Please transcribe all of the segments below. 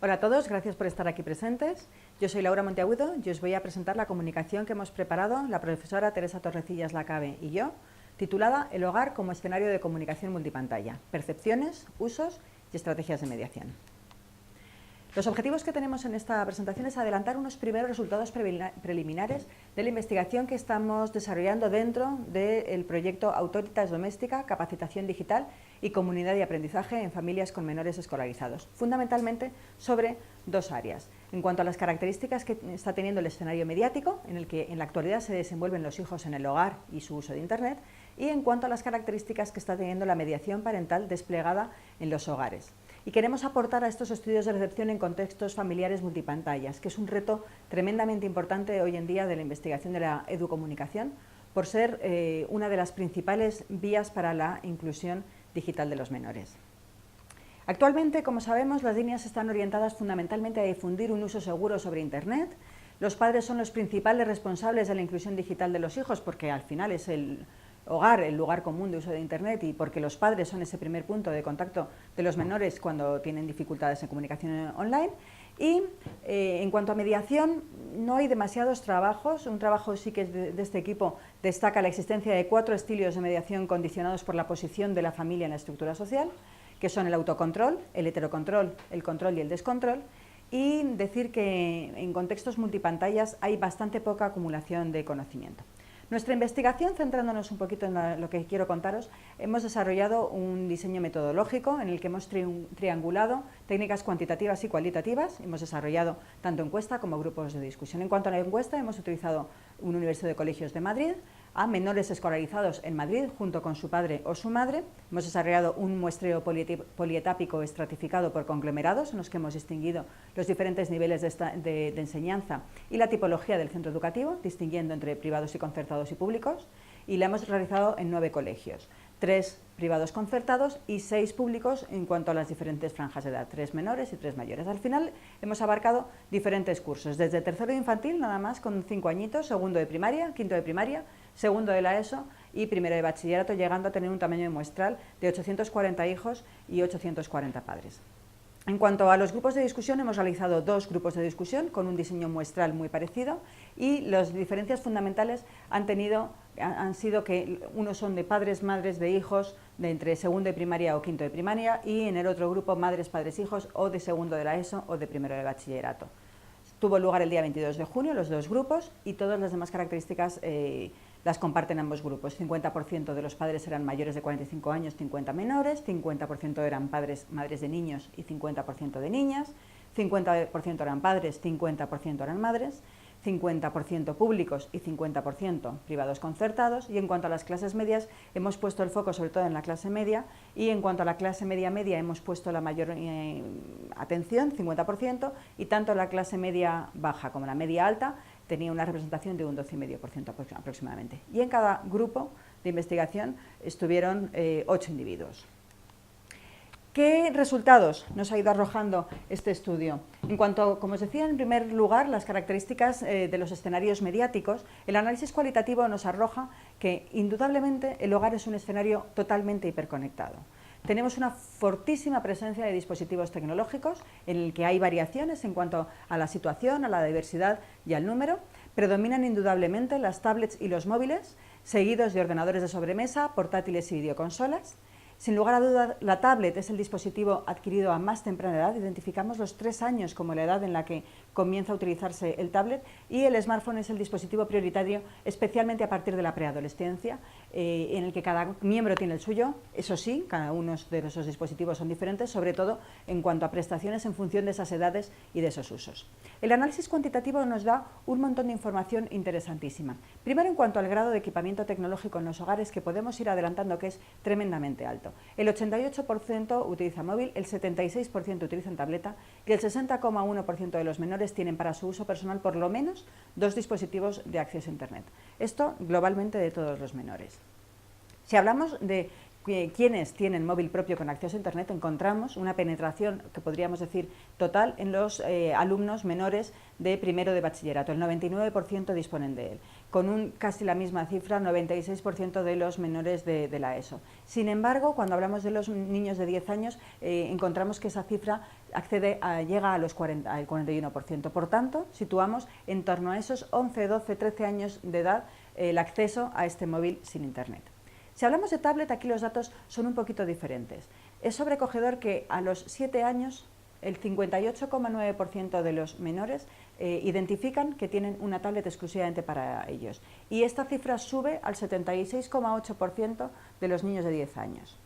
Hola a todos, gracias por estar aquí presentes. Yo soy Laura Monteagudo y os voy a presentar la comunicación que hemos preparado la profesora Teresa Torrecillas Lacabe y yo, titulada El hogar como escenario de comunicación multipantalla, percepciones, usos y estrategias de mediación. Los objetivos que tenemos en esta presentación es adelantar unos primeros resultados preliminares de la investigación que estamos desarrollando dentro del proyecto Autoritas Doméstica, Capacitación Digital y Comunidad de Aprendizaje en Familias con Menores Escolarizados, fundamentalmente sobre dos áreas. En cuanto a las características que está teniendo el escenario mediático, en el que en la actualidad se desenvuelven los hijos en el hogar y su uso de Internet, y en cuanto a las características que está teniendo la mediación parental desplegada en los hogares. Y queremos aportar a estos estudios de recepción en contextos familiares multipantallas, que es un reto tremendamente importante hoy en día de la investigación de la educomunicación, por ser una de las principales vías para la inclusión digital de los menores. Actualmente, como sabemos, las líneas están orientadas fundamentalmente a difundir un uso seguro sobre Internet. Los padres son los principales responsables de la inclusión digital de los hijos, porque al final es el hogar, el lugar común de uso de Internet, y porque los padres son ese primer punto de contacto de los menores cuando tienen dificultades en comunicación online. Y en cuanto a mediación, no hay demasiados trabajos. Un trabajo sí que de este equipo destaca la existencia de 4 estilos de mediación condicionados por la posición de la familia en la estructura social, que son el autocontrol, el heterocontrol, el control y el descontrol. Y decir que en contextos multipantallas hay bastante poca acumulación de conocimiento. Nuestra investigación, centrándonos un poquito en lo que quiero contaros, hemos desarrollado un diseño metodológico en el que hemos triangulado técnicas cuantitativas y cualitativas. Hemos desarrollado tanto encuesta como grupos de discusión. En cuanto a la encuesta, hemos utilizado un universo de colegios de Madrid, a menores escolarizados en Madrid junto con su padre o su madre. Hemos desarrollado un muestreo polietápico estratificado por conglomerados en los que hemos distinguido los diferentes niveles de enseñanza y la tipología del centro educativo, distinguiendo entre privados y concertados y públicos, y la hemos realizado en 9 colegios, 3 privados concertados y 6 públicos en cuanto a las diferentes franjas de edad, 3 menores y 3 mayores. Al final hemos abarcado diferentes cursos, desde tercero de infantil, nada más con 5 añitos, segundo de primaria, quinto de primaria, segundo de la ESO y primero de bachillerato, llegando a tener un tamaño muestral de 840 hijos y 840 padres. En cuanto a los grupos de discusión, hemos realizado 2 grupos de discusión con un diseño muestral muy parecido, y las diferencias fundamentales han sido que unos son de padres, madres de hijos de entre segundo de primaria o quinto de primaria, y en el otro grupo madres, padres, hijos o de segundo de la ESO o de primero de bachillerato. Tuvo lugar el día 22 de junio los 2 grupos, y todas las demás características las comparten ambos grupos. 50% de los padres eran mayores de 45 años, 50 menores, 50% eran padres, madres de niños y 50% de niñas, 50% eran padres, 50% eran madres, 50% públicos y 50% privados concertados. Y en cuanto a las clases medias, hemos puesto el foco sobre todo en la clase media, y en cuanto a la clase media hemos puesto la mayor atención, 50%, y tanto la clase media baja como la media alta tenía una representación de un 12,5% aproximadamente. Y en cada grupo de investigación estuvieron 8 individuos. ¿Qué resultados nos ha ido arrojando este estudio? En cuanto, como os decía, en primer lugar, las características de los escenarios mediáticos, el análisis cualitativo nos arroja que, indudablemente, el hogar es un escenario totalmente hiperconectado. Tenemos una fortísima presencia de dispositivos tecnológicos en el que hay variaciones en cuanto a la situación, a la diversidad y al número. Predominan indudablemente las tablets y los móviles, seguidos de ordenadores de sobremesa, portátiles y videoconsolas. Sin lugar a dudas, la tablet es el dispositivo adquirido a más temprana edad. Identificamos los 3 años como la edad en la que comienza a utilizarse el tablet, y el smartphone es el dispositivo prioritario, especialmente a partir de la preadolescencia, en el que cada miembro tiene el suyo. Eso sí, cada uno de esos dispositivos son diferentes, sobre todo en cuanto a prestaciones en función de esas edades y de esos usos. El análisis cuantitativo nos da un montón de información interesantísima. Primero, en cuanto al grado de equipamiento tecnológico en los hogares, que podemos ir adelantando que es tremendamente alto. El 88% utiliza móvil, el 76% utilizan tableta, y el 60,1% de los menores tienen para su uso personal por lo menos 2 dispositivos de acceso a Internet. Esto globalmente de todos los menores. Si hablamos de quienes tienen móvil propio con acceso a Internet, encontramos una penetración que podríamos decir total en los alumnos menores de primero de bachillerato. El 99% disponen de él, con casi la misma cifra, 96% de los menores de la ESO. Sin embargo, cuando hablamos de los niños de 10 años, encontramos que esa cifra llega al 41%. Por tanto, situamos en torno a esos 11, 12, 13 años de edad el acceso a este móvil sin Internet. Si hablamos de tablet, aquí los datos son un poquito diferentes. Es sobrecogedor que a los 7 años el 58,9% de los menores identifican que tienen una tablet exclusivamente para ellos. Y esta cifra sube al 76,8% de los niños de 10 años.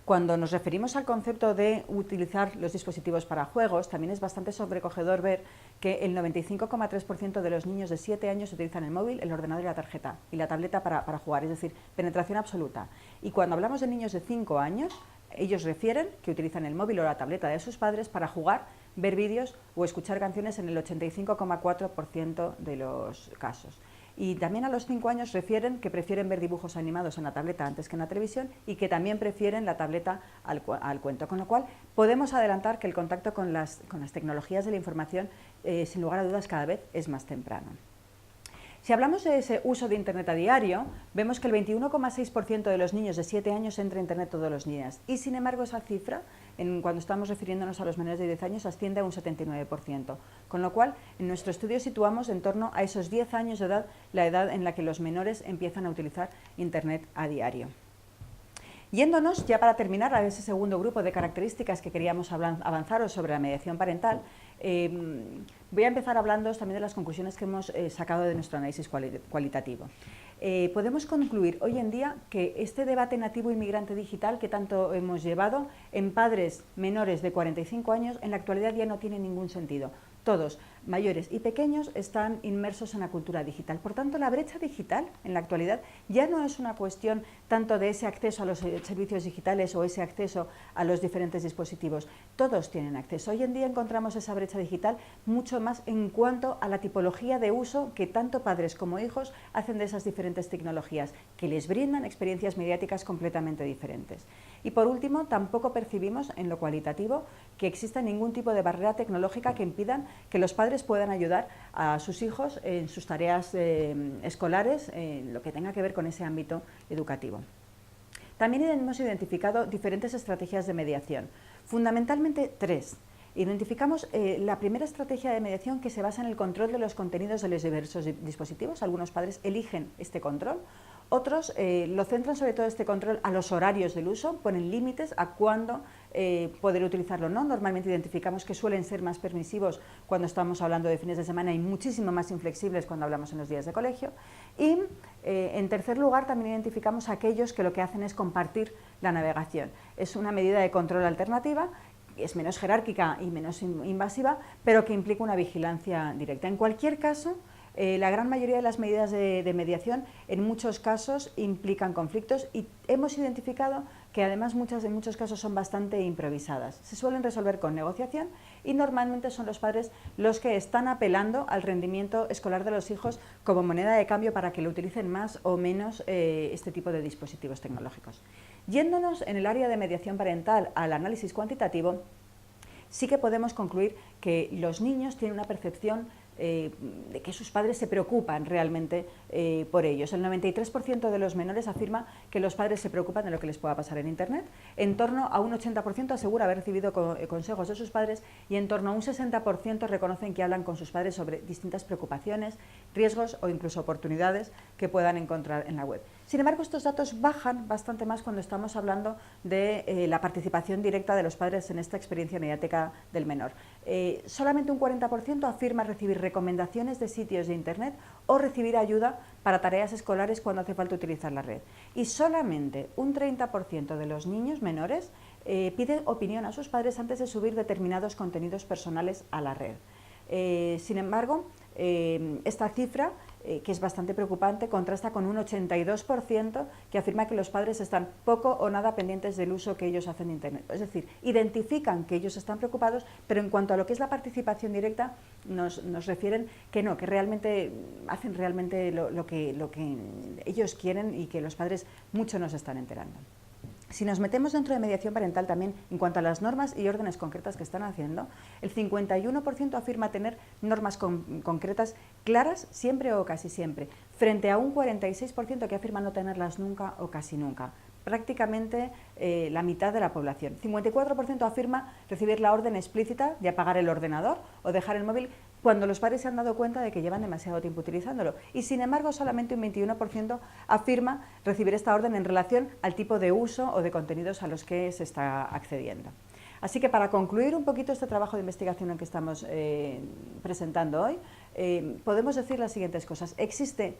Cuando nos referimos al concepto de utilizar los dispositivos para juegos, también es bastante sobrecogedor ver que el 95,3% de los niños de 7 años utilizan el móvil, el ordenador y la tarjeta y la tableta para jugar, es decir, penetración absoluta. Y cuando hablamos de niños de 5 años, ellos refieren que utilizan el móvil o la tableta de sus padres para jugar, ver vídeos o escuchar canciones en el 85,4% de los casos. Y también a los 5 años refieren que prefieren ver dibujos animados en la tableta antes que en la televisión y que también prefieren la tableta al cuento. Con lo cual, podemos adelantar que el contacto con las tecnologías de la información, sin lugar a dudas, cada vez es más temprano. Si hablamos de ese uso de Internet a diario, vemos que el 21,6% de los niños de 7 años entra a Internet todos los días y, sin embargo, esa cifra, cuando estamos refiriéndonos a los menores de 10 años, asciende a un 79%. Con lo cual, en nuestro estudio situamos en torno a esos 10 años de edad, la edad en la que los menores empiezan a utilizar Internet a diario. Yéndonos, ya para terminar, a ese segundo grupo de características que queríamos avanzaros sobre la mediación parental, voy a empezar hablando también de las conclusiones que hemos sacado de nuestro análisis cualitativo. Podemos concluir hoy en día que este debate nativo inmigrante digital que tanto hemos llevado en padres menores de 45 años, en la actualidad ya no tiene ningún sentido. Todos, mayores y pequeños, están inmersos en la cultura digital. Por tanto, la brecha digital en la actualidad ya no es una cuestión tanto de ese acceso a los servicios digitales o ese acceso a los diferentes dispositivos. Todos tienen acceso. Hoy en día encontramos esa brecha digital mucho más en cuanto a la tipología de uso que tanto padres como hijos hacen de esas diferentes tecnologías, que les brindan experiencias mediáticas completamente diferentes. Y por último, tampoco percibimos en lo cualitativo que exista ningún tipo de barrera tecnológica que impidan que los padres puedan ayudar a sus hijos en sus tareas escolares, en lo que tenga que ver con ese ámbito educativo. También hemos identificado diferentes estrategias de mediación, fundamentalmente 3. Identificamos la primera estrategia de mediación que se basa en el control de los contenidos de los diversos dispositivos. Algunos padres eligen este control. Otros lo centran sobre todo este control a los horarios del uso, ponen límites a cuándo poder utilizarlo o no. Normalmente identificamos que suelen ser más permisivos cuando estamos hablando de fines de semana y muchísimo más inflexibles cuando hablamos en los días de colegio. Y en tercer lugar también identificamos a aquellos que lo que hacen es compartir la navegación. Es una medida de control alternativa, es menos jerárquica y menos invasiva, pero que implica una vigilancia directa. En cualquier caso, la gran mayoría de las medidas de mediación en muchos casos implican conflictos y hemos identificado que además en muchos casos son bastante improvisadas. Se suelen resolver con negociación y normalmente son los padres los que están apelando al rendimiento escolar de los hijos como moneda de cambio para que lo utilicen más o menos este tipo de dispositivos tecnológicos. Yéndonos en el área de mediación parental al análisis cuantitativo, sí que podemos concluir que los niños tienen una percepción de que sus padres se preocupan realmente por ellos. El 93% de los menores afirma que los padres se preocupan de lo que les pueda pasar en Internet, en torno a un 80% asegura haber recibido consejos de sus padres y en torno a un 60% reconocen que hablan con sus padres sobre distintas preocupaciones, riesgos o incluso oportunidades que puedan encontrar en la web. Sin embargo, estos datos bajan bastante más cuando estamos hablando de la participación directa de los padres en esta experiencia mediática del menor. Solamente un 40% afirma recibir recomendaciones de sitios de Internet o recibir ayuda para tareas escolares cuando hace falta utilizar la red. Y solamente un 30% de los niños menores pide opinión a sus padres antes de subir determinados contenidos personales a la red. Sin embargo, esta cifra, que es bastante preocupante, contrasta con un 82% que afirma que los padres están poco o nada pendientes del uso que ellos hacen de Internet. Es decir, identifican que ellos están preocupados, pero en cuanto a lo que es la participación directa, nos refieren que no, que realmente hacen realmente lo que ellos quieren y que los padres mucho no se están enterando. Si nos metemos dentro de mediación parental también, en cuanto a las normas y órdenes concretas que están haciendo, el 51% afirma tener normas concretas claras siempre o casi siempre, frente a un 46% que afirma no tenerlas nunca o casi nunca. Prácticamente la mitad de la población. 54% afirma recibir la orden explícita de apagar el ordenador o dejar el móvil cuando los padres se han dado cuenta de que llevan demasiado tiempo utilizándolo. Y sin embargo, solamente un 21% afirma recibir esta orden en relación al tipo de uso o de contenidos a los que se está accediendo. Así que para concluir un poquito este trabajo de investigación en que estamos presentando hoy, podemos decir las siguientes cosas. Existe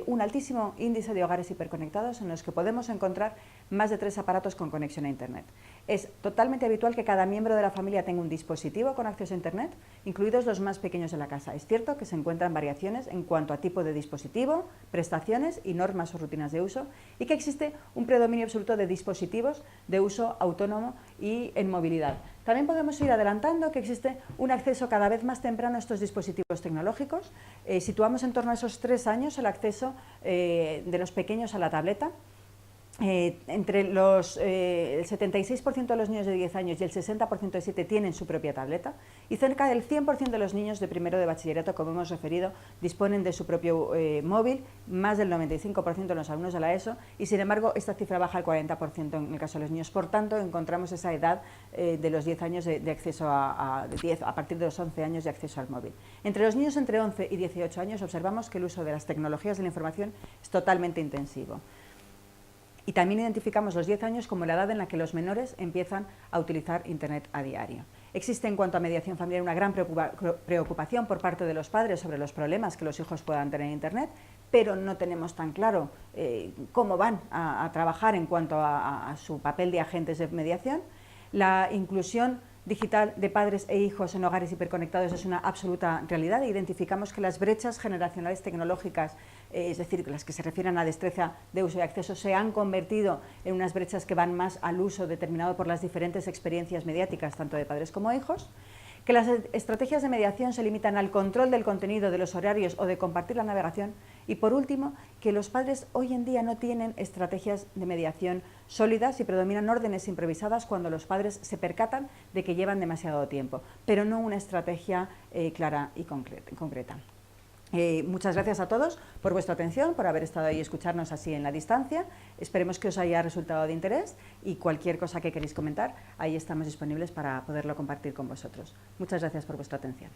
un altísimo índice de hogares hiperconectados en los que podemos encontrar más de 3 aparatos con conexión a Internet. Es totalmente habitual que cada miembro de la familia tenga un dispositivo con acceso a Internet, incluidos los más pequeños de la casa. Es cierto que se encuentran variaciones en cuanto a tipo de dispositivo, prestaciones y normas o rutinas de uso, y que existe un predominio absoluto de dispositivos de uso autónomo y en movilidad. También podemos ir adelantando que existe un acceso cada vez más temprano a estos dispositivos tecnológicos. Situamos en torno a esos 3 años el acceso de los pequeños a la tableta. Entre el 76% de los niños de 10 años y el 60% de 7 tienen su propia tableta, y cerca del 100% de los niños de primero de bachillerato, como hemos referido, disponen de su propio móvil, más del 95% de los alumnos de la ESO, y sin embargo esta cifra baja al 40% en el caso de los niños. Por tanto, encontramos esa edad de los 10 años de acceso a partir de los 11 años de acceso al móvil. Entre los niños entre 11 y 18 años observamos que el uso de las tecnologías de la información es totalmente intensivo. Y también identificamos los 10 años como la edad en la que los menores empiezan a utilizar Internet a diario. Existe en cuanto a mediación familiar una gran preocupación por parte de los padres sobre los problemas que los hijos puedan tener en Internet, pero no tenemos tan claro cómo van a trabajar en cuanto a su papel de agentes de mediación. La inclusión digital de padres e hijos en hogares hiperconectados es una absoluta realidad. Identificamos que las brechas generacionales tecnológicas, es decir, las que se refieren a destreza de uso y acceso, se han convertido en unas brechas que van más al uso determinado por las diferentes experiencias mediáticas, tanto de padres como hijos. Que las estrategias de mediación se limitan al control del contenido, de los horarios o de compartir la navegación. Y por último, que los padres hoy en día no tienen estrategias de mediación sólidas y predominan órdenes improvisadas cuando los padres se percatan de que llevan demasiado tiempo, pero no una estrategia clara y concreta. Muchas gracias a todos por vuestra atención, por haber estado ahí y escucharnos así en la distancia. Esperemos que os haya resultado de interés y cualquier cosa que queréis comentar, ahí estamos disponibles para poderlo compartir con vosotros. Muchas gracias por vuestra atención.